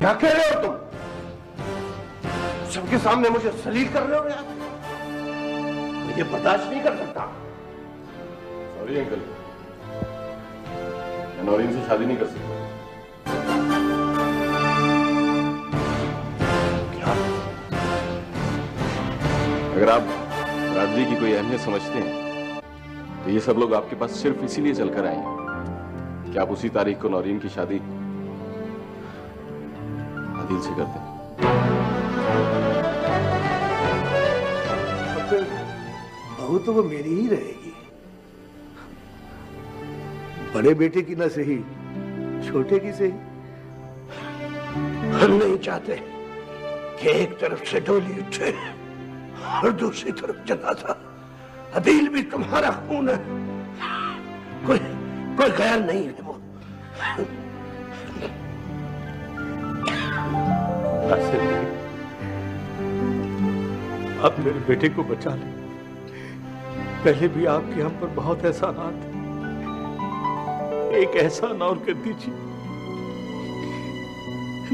क्या कह रहे हो तुम? सबके सामने मुझे सलील कर रहे हो यार? मैं ये बर्दाश्त नहीं कर सकता। सॉरी अंकल, मैं नौरीन से शादी नहीं कर सकता। क्या? अगर आप बरादरी की कोई अहमियत समझते हैं तो ये सब लोग आपके पास सिर्फ इसीलिए चलकर आए हैं कि आप उसी तारीख को नौरीन की शादी आदिल से करते हैं। बहू तो वो मेरी ही रहेगी। बड़े बेटे की ना सही, छोटे की सही। हम नहीं चाहते कि एक तरफ से डोली उठे और दूसरी तरफ जनाजा। अदील भी तुम्हारा खून है, कोई ख्याल नहीं है वो। आप मेरे बेटे को बचा ले। पहले भी आपके हम पर बहुत एहसानात थे। एक एहसान और कर दीजिए,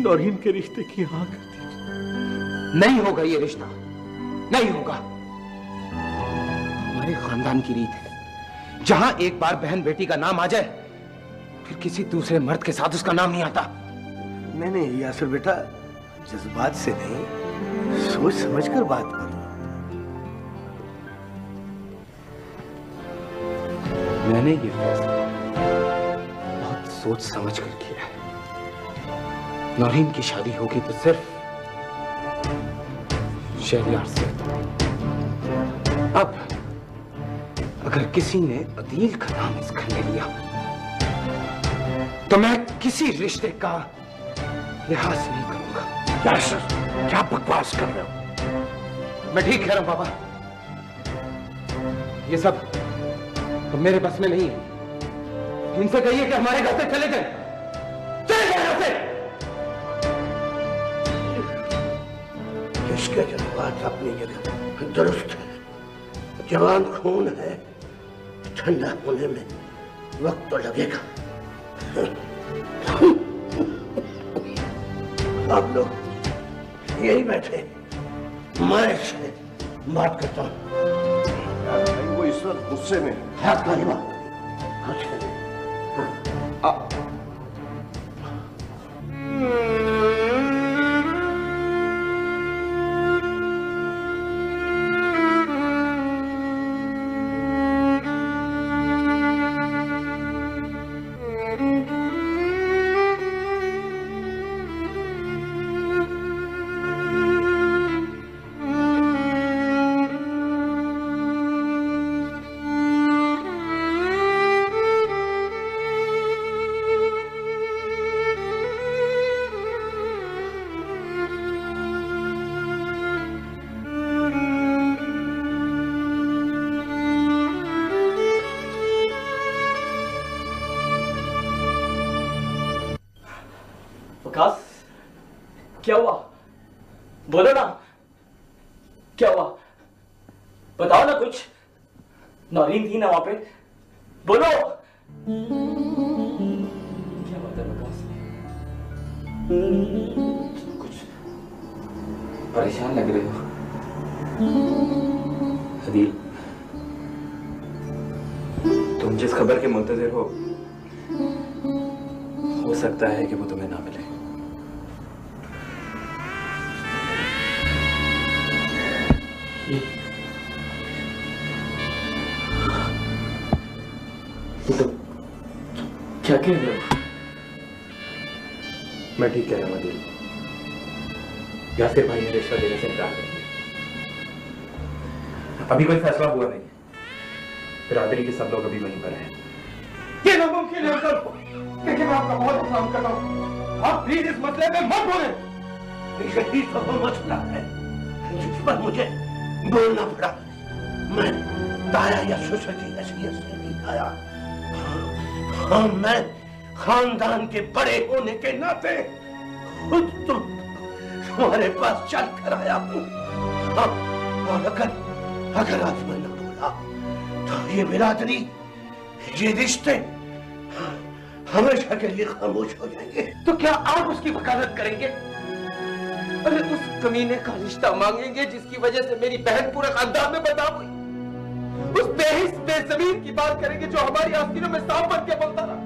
नौरीन के रिश्ते की हाँ कर दीजिए। नहीं होगा ये रिश्ता, नहीं होगा। हमारे खानदान की रीत है, जहां एक बार बहन बेटी का नाम आ जाए फिर किसी दूसरे मर्द के साथ उसका नाम नहीं आता। मैंने यासर बेटा जज्बात से नहीं, सोच समझकर बात कर। मैंने ये फैसला बहुत सोच समझ कर किया है। नौरीन की शादी होगी तो सिर्फ शहरयार से। अब अगर किसी ने अदील का नाम इस घर में लिया तो मैं किसी रिश्ते का लिहाज नहीं करूंगा। यासर, क्या बकवास कर रहे हो? मैं ठीक कह रहा हूं पापा। ये सब तो मेरे बस में नहीं है। इनसे कहिए कि हमारे घर से चले जाए, चले जाए घर से। इसके जज्बात अपनी जगह दुरुस्त है। जवान खून है, ठंडा होने में वक्त तो लगेगा। आप लोग यही बैठे, मैं इससे बात करता हूं। वो इस वक्त गुस्से में क्या करेगा? क्या हुआ? बोलो ना, क्या हुआ? बताओ ना कुछ। नौरीन थी ना वहां पे, बोलो। क्या बात है बकास? कुछ परेशान लग रहे हो। अदील, तुम जिस खबर के मुंतजिर हो सकता है कि वो तुम्हें ना मिले। तो क्या कह रहे हो? मैं ठीक कह रहा हूं अदील। यासिर भाई ने रिश्ता देने से इनकार कर दिया। अभी कोई फैसला हुआ नहीं। बिरादरी के सब लोग अभी वहीं पर हैं। ये नामुमकिन है अंकल, लेकिन मैं आपका बहुत एहसान करता हूं। आप प्लीज इस मसले में मत बोलें। यही तो वो मसला है जिस पर मुझे बोलना पड़ा। मैं ताया या ससुर की हैसियत से नहीं आया। हाँ, मैं खानदान के बड़े होने के नाते खुद तुम्हारे पास चल कर आया हूँ। और अगर आज मैं न बोला तो ये बिरादरी, ये रिश्ते हमेशा के लिए खामोश हो जाएंगे। तो क्या आप उसकी वकालत करेंगे? अरे उस कमीने का रिश्ता मांगेंगे जिसकी वजह से मेरी बहन पूरे खानदान में बदनाम हुई। उस बेहिस बेज़मीन की बात करेंगे जो हमारी आस्तीनों में सांप बन के बोलता रहा।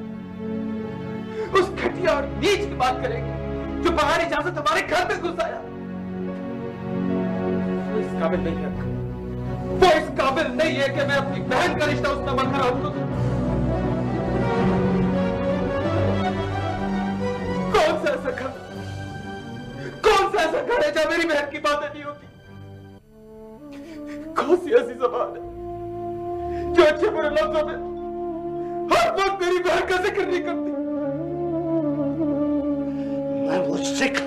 उस घटिया और नीच की बात करेंगे जो बगैर इजाजत हमारे घर में घुस आया। वो इस काबिल नहीं है, वो इस काबिल नहीं है कि मैं अपनी बहन का रिश्ता उससे बरकरार करूं। कौन सा ऐसा घर है जहां मेरी बहन की बातें नहीं होती? कौन सी ऐसी ज़बान है जो अच्छे बुरे लफ्जों में हर वक्त मेरी बहन का जिक्र नहीं करती? मैं वो जिक्र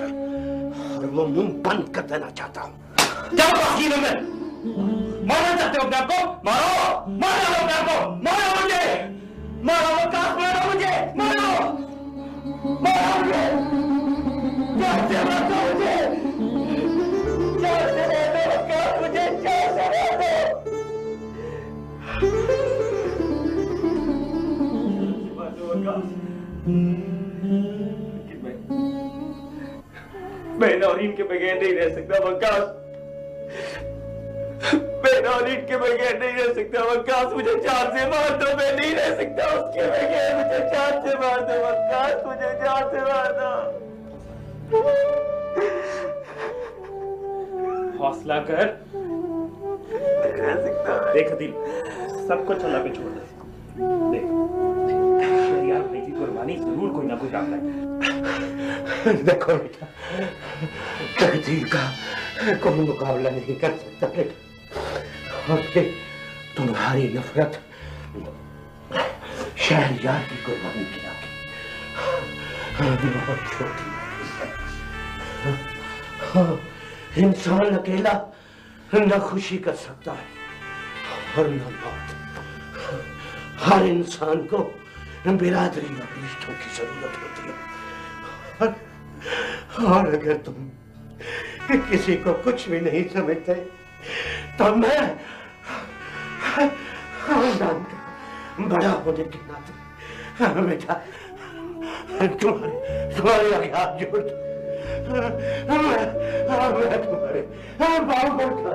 और वो मुंह बंद कर देना चाहता हूं। क्या वकील में मारना चाहते हो अपने आप को? मारो, मारो अपने आप को, मारो मुझे, मारो वकास, मारो मुझे, मारो, मारो मुझे, कैसे मारो मुझे, कैसे मारो वकास मुझे, कैसे मारो? मैं नौरीन के बगैर नहीं रह सकता वकास। मैं नौरीन के बगैर नहीं रह सकता वकास। मुझे जान से मार दो, मैं नहीं रह सकता उसके बगैर। मुझे जान से मार दो वकास, मुझे जान से मार दो। हौसला कर, रह सकता। देख दिल, सब कुछ अल्लाह पे छोड़ दे। देख शरियत भाई की कुर्बानी जरूर कोई ना कोई काम है। देखो बेटा, तकदीर का कोई मुकाबला नहीं कर सकता बेटा। और फिर तुम्हारी नफरत शहरयार की कुर्बानी की आगे बहुत छोटी है। इंसान अकेला न खुशी कर सकता है और न मौत। हर इंसान को बिरादरी और रिश्तों की जरूरत होती है। और अगर तुम किसी को कुछ भी नहीं समझते तो मैं खानदान का बड़ा होने के नाते बेटा तुम्हारे आगे हाथ जोड़ मैं तुम्हारे बाल पर खा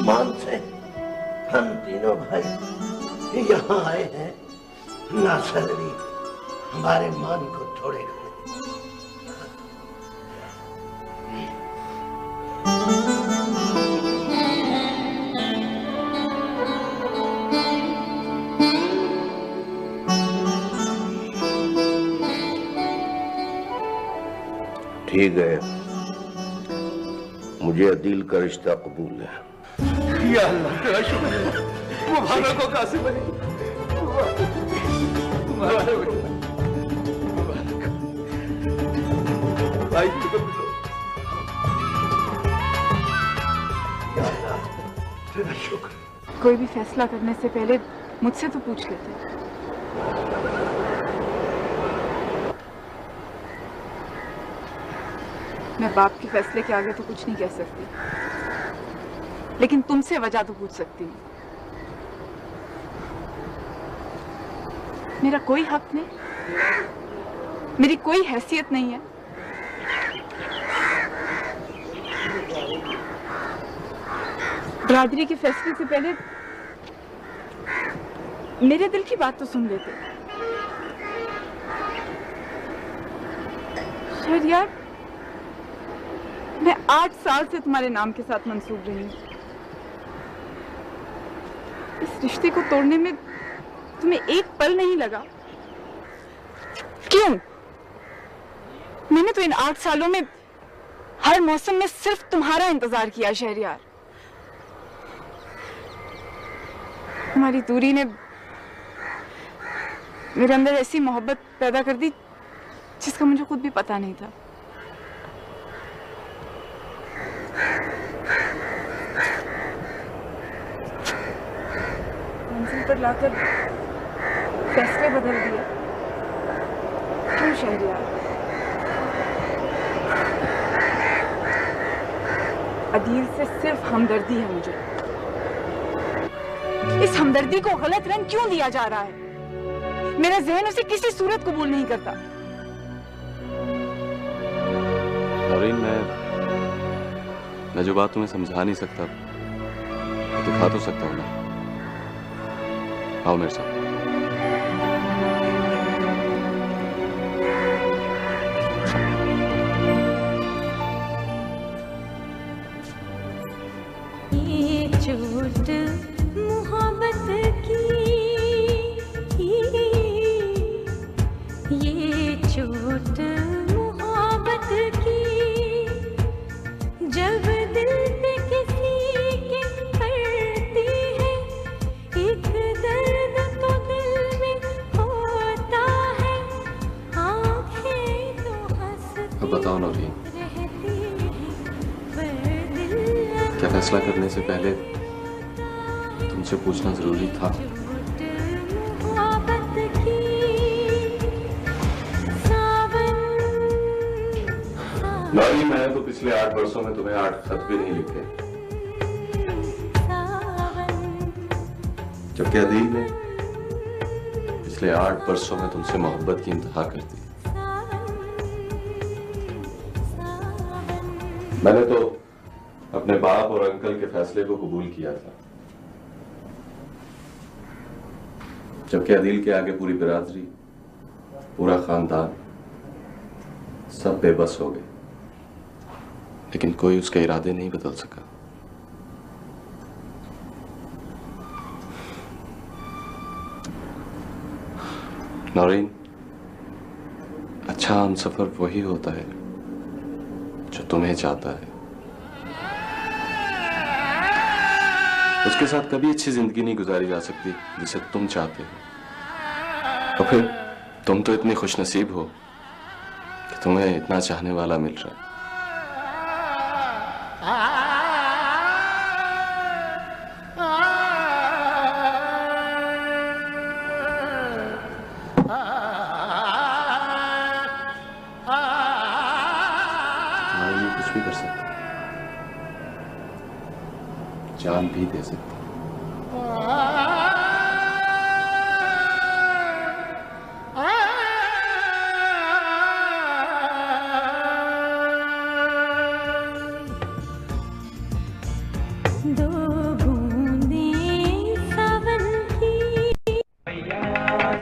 मान से हम तीनों भाई यहाँ आए हैं ना सदरी हमारे मान को तोड़ेगा। ठीक है, मुझे अदील का रिश्ता कबूल है। या अल्लाह तेरा शुक्र है। मुबारक हो कासिम अली, मुबारक भाई को मिलो। या अल्लाह तेरा शुक्र। कोई भी फैसला करने से पहले मुझसे तो पूछ लेते। मैं बाप के फैसले के आगे तो कुछ नहीं कह सकती, लेकिन तुमसे वजह तो पूछ सकती हूँ। मेरा कोई हक नहीं, मेरी कोई हैसियत नहीं है। बरादरी के फैसले से पहले मेरे दिल की बात तो सुन लेते। शहरयार, मैं 8 साल से तुम्हारे नाम के साथ मंसूब रही हूँ। इस रिश्ते को तोड़ने में तुम्हें एक पल नहीं लगा? क्यों? मैंने तो इन 8 सालों में हर मौसम में सिर्फ तुम्हारा इंतजार किया शहरयार। हमारी दूरी ने मेरे अंदर ऐसी मोहब्बत पैदा कर दी जिसका मुझे खुद भी पता नहीं था। मंजिल पर लाकर फैसले बदल दिए। क्यों शहरयार? अदील से सिर्फ हमदर्दी है मुझे। इस हमदर्दी को गलत रंग क्यों दिया जा रहा है? मेरा ज़हन उसे किसी सूरत कबूल नहीं करता। नौरीन, मैं जो बात तुम्हें समझा नहीं सकता वो दिखा तो सकता हूँ ना। आओ मेरे साथ। बताओ नौरीन, क्या फैसला करने से पहले तुमसे पूछना जरूरी था? नौरीन, मैंने तो पिछले 8 वर्षों में तुम्हें 8 खत भी नहीं लिखे, जबकि अदील ने पिछले 8 वर्षों में तुमसे मोहब्बत की इंतहा कर दी। मैंने तो अपने बाप और अंकल के फैसले को कबूल किया था, जबकि अदील के आगे पूरी बिरादरी, पूरा खानदान सब बेबस हो गए, लेकिन कोई उसके इरादे नहीं बदल सका। नौरीन, अच्छा हमसफर वही होता है जो तुम्हें चाहता है। उसके साथ कभी अच्छी जिंदगी नहीं गुजारी जा सकती जिसे तुम चाहते हो। और फिर तुम तो इतने खुशनसीब हो कि तुम्हें इतना चाहने वाला मिल रहा है। कुछ भी कर सकता, जान भी दे सकता।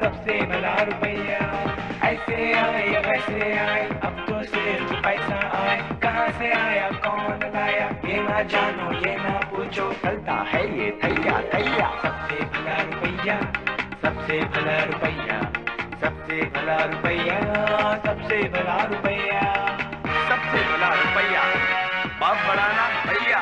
सबसे भला रुपया ऐसे आए वैसे आए, अब तो सिर्फ पैसा आए, कहाँ से आया कौन लाया, ये ना जानो ये ना पूछो, चलता है ये थैया थैया। सबसे भला रुपया, सबसे भला रुपया, सबसे भला रुपया, सबसे भला रुपया, सबसे भला रुपया, बाप बढ़ाना भैया।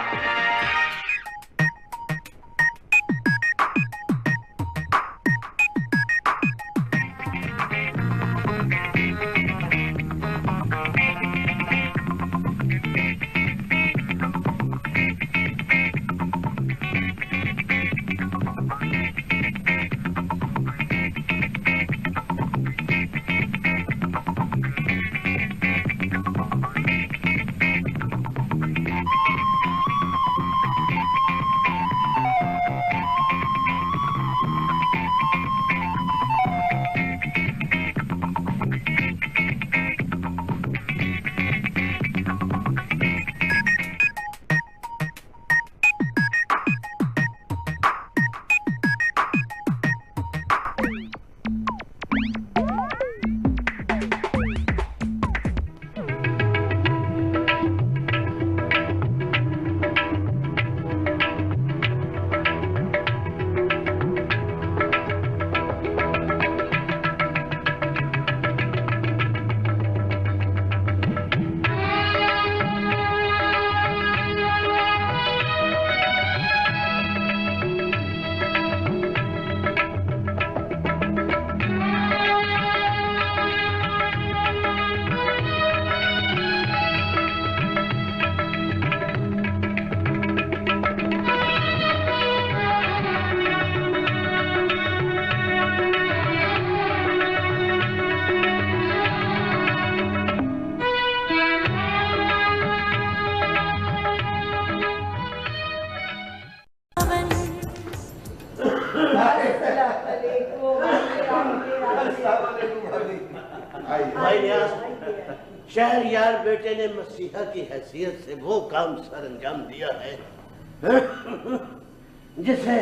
भाई नियाज, शहरयार बेटे ने मसीहा की हैसियत से वो काम सर अंजाम दिया है जिसे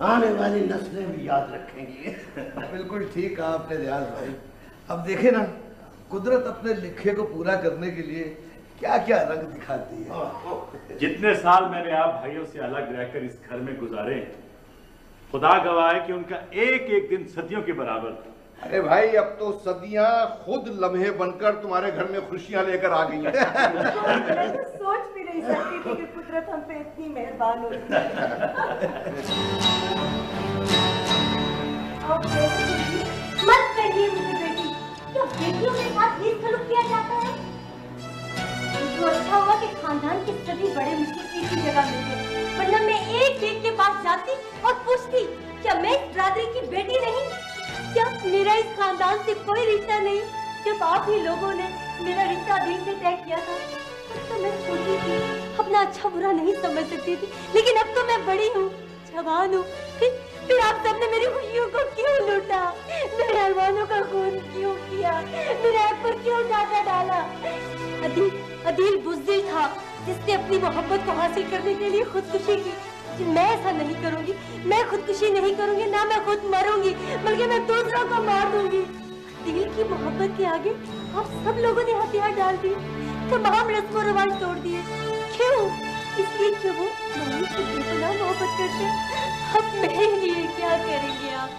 आने वाली नस्लें भी याद रखेंगी। बिल्कुल ठीक कहा आपने रियाज भाई। अब देखे ना, कुदरत अपने लिखे को पूरा करने के लिए क्या क्या रंग दिखाती है। जितने साल मैंने आप भाइयों से अलग रहकर इस घर में गुजारे, खुदा गवाह है कि उनका एक एक दिन सदियों के बराबर था। अरे भाई, अब तो सदियां खुद लम्हे बनकर तुम्हारे घर में खुशियां लेकर आ गई हैं। मैं तो सोच भी नहीं सकती थी कि कुदरत हम पे इतनी मेहरबान होती है। मत कहिए मुझे बेटी, क्या बेटियों के साथ ये सलूक किया जाता है? तो अच्छा हुआ कि खानदान के सभी बड़े मुझे एक ही जगह मिल गए, वरना मैं एक एक के पास जाती और पूछती क्या मैं इस बिरादरी की बेटी नहीं, क्या मेरा इस खानदान से कोई रिश्ता नहीं। जब आप ही लोगों ने मेरा रिश्ता दिल से तय किया था तो मैं छोटी थी, अपना अच्छा बुरा नहीं समझ सकती थी, लेकिन अब तो मैं बड़ी हूँ, जवान हूँ। फिर आप सबने मेरी खुशियों को क्यों लूटा, मेरे अरमानों का खून क्यों किया, मेरे आँख पर क्यों डाका डाला। अदील बुज़दिल था जिसने अपनी मोहब्बत को हासिल करने के लिए खुदकुशी की। मैं ऐसा नहीं करूंगी, मैं खुदकुशी नहीं करूंगी, ना मैं खुद मरूंगी, बल्कि मैं दूसरों को मार दूंगी। दिल की मोहब्बत के आगे आप सब लोगों ने हथियार डाल दिए, तमाम रस्म रिवाज तोड़ दिए। क्यों? इसलिए कि वो मम्मी से बेपनाह मोहब्बत करते हैं। अब मेरे लिए क्या करेंगे आप?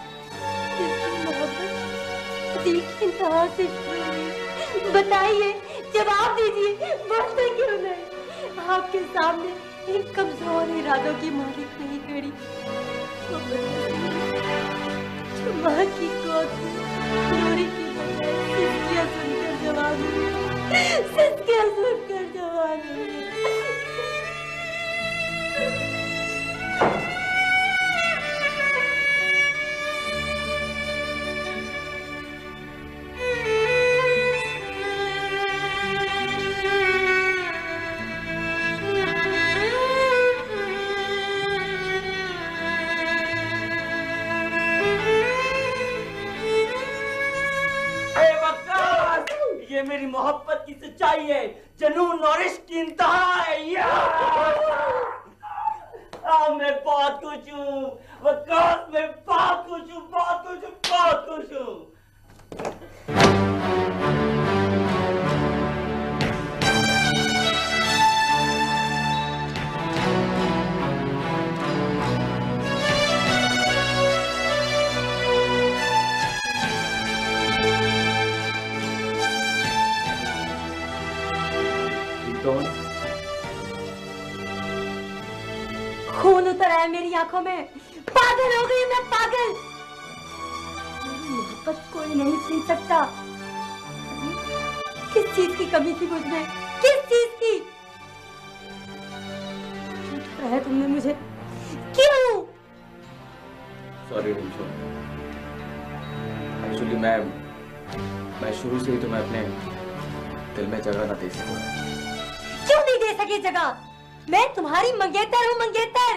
इसकी मोहब्बत दिल की इंतहा से शुरू हुई। बताइए, जवाब दीजिए, बोलते क्यों नहीं? आपके सामने एक कमजोर इरादों की मालिक नहीं खड़ी, जो माँ की गोद में नूरी की बजाय सिसकियां सुनकर जवान हुई, सिसकियां सुनकर जवान हुई। मेरी मोहब्बत की सच्चाई है, जनून और इश्क की इंतहा है। मैं बहुत खुश हूँ वकास, मैं बहुत खुश हूँ, बहुत खुश हूँ, बहुत खुश हूँ। खून उतर आया मेरी आंखों में, पागल हो गई मैं, पागल। मोहब्बत कोई नहीं छीन सकता। किस चीज की कमी थी मुझमें, किस चीज की? क्यों ठुकराया तुमने मुझे, क्यों? सॉरी रिंचो, एक्चुअली मैं शुरू से ही तुम्हें अपने दिल में जगह ना दे सका। क्यों नहीं दे सके जगह? मैं तुम्हारी मंगेतर हूँ, मंगेतर।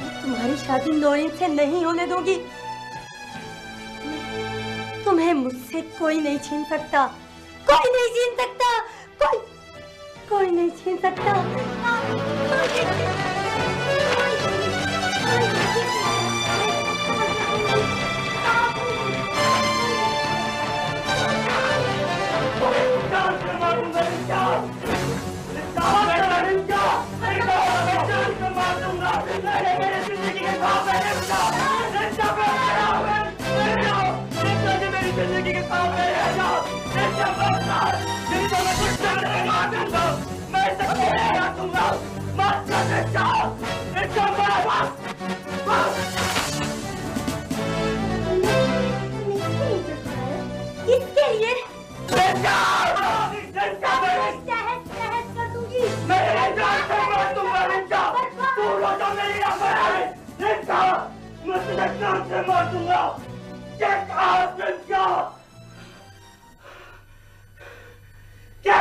मैं तुम्हारी शादी नौरीन से नहीं होने दूंगी। तुम्हें मुझसे कोई नहीं छीन सकता, कोई नहीं छीन सकता, कोई नहीं छीन सकता। इसके लिए क्या